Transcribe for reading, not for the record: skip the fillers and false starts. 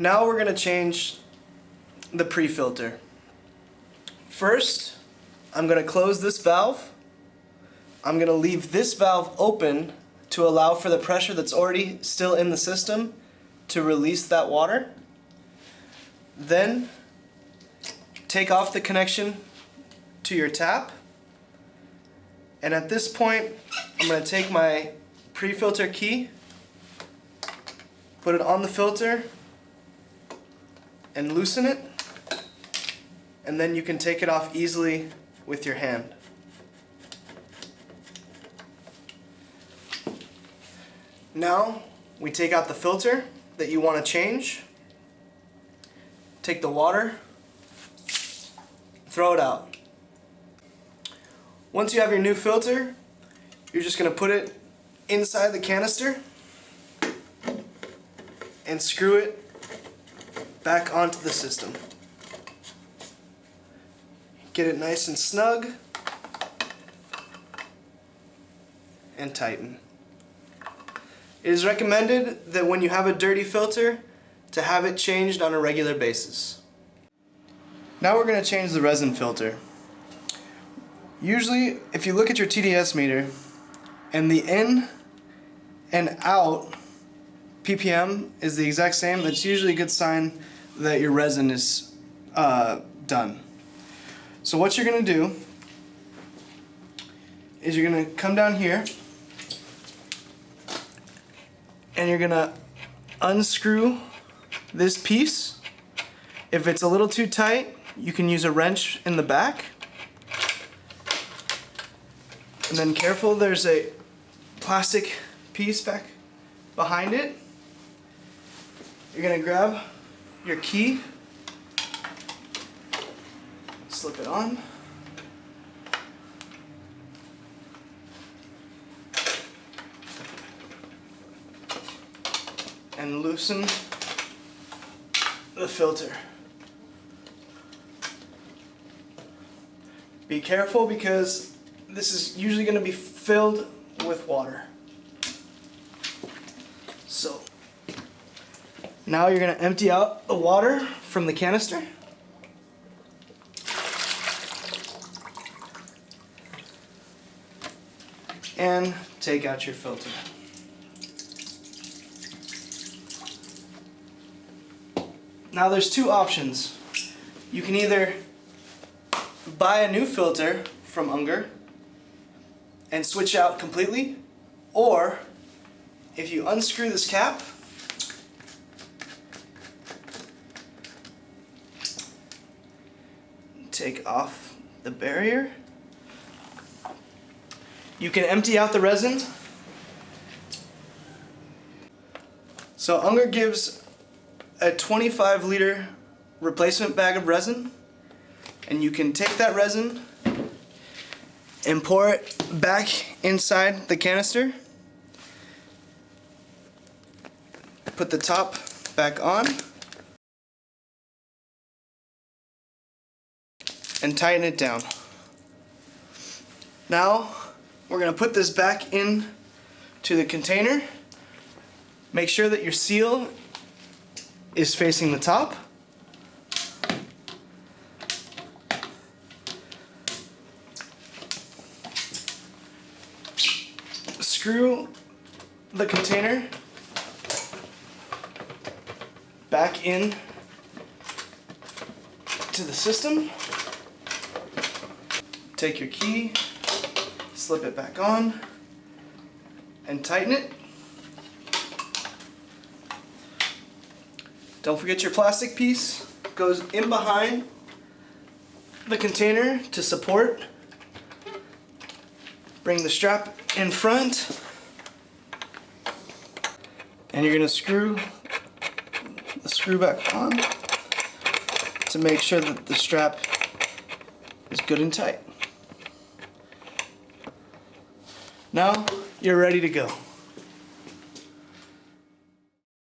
Now we're going to change the pre-filter. First, I'm going to close this valve. I'm going to leave this valve open to allow for the pressure that's already still in the system to release that water. Then, take off the connection to your tap. And at this point, I'm going to take my pre-filter key, put it on the filter, and loosen it. And then you can take it off easily with your hand. Now, we take out the filter that you want to change, take the water, throw it out. Once you have your new filter, you're just going to put it inside the canister and screw it back onto the system. Get it nice and snug and tighten. It is recommended that when you have a dirty filter to have it changed on a regular basis. Now we're going to change the resin filter. Usually, if you look at your TDS meter and the in and out ppm is the exact same, that's usually a good sign that your resin is done. So what you're going to do is you're going to come down here and you're going to unscrew this piece. If it's a little too tight, you can use a wrench in the back. And then careful, there's a plastic piece back behind it. You're going to grab your key, slip it on, and loosen the filter. Be careful because this is usually going to be filled with water. So now you're going to empty out the water from the canister. And take out your filter. Now there's two options. You can either buy a new filter from Unger and switch out completely, or if you unscrew this cap, take off the barrier, you can empty out the resin. So Unger gives a 25-liter replacement bag of resin, and you can take that resin and pour it back inside the canister. Put the top back on and tighten it down. Now we're going to put this back in to the container. Make sure that your seal is facing the top. Screw the container back in to the system. Take your key, slip it back on, and tighten it. Don't forget your plastic piece goes in behind the container to support. Bring the strap in front, and you're going to screw the screw back on to make sure that the strap is good and tight. Now you're ready to go.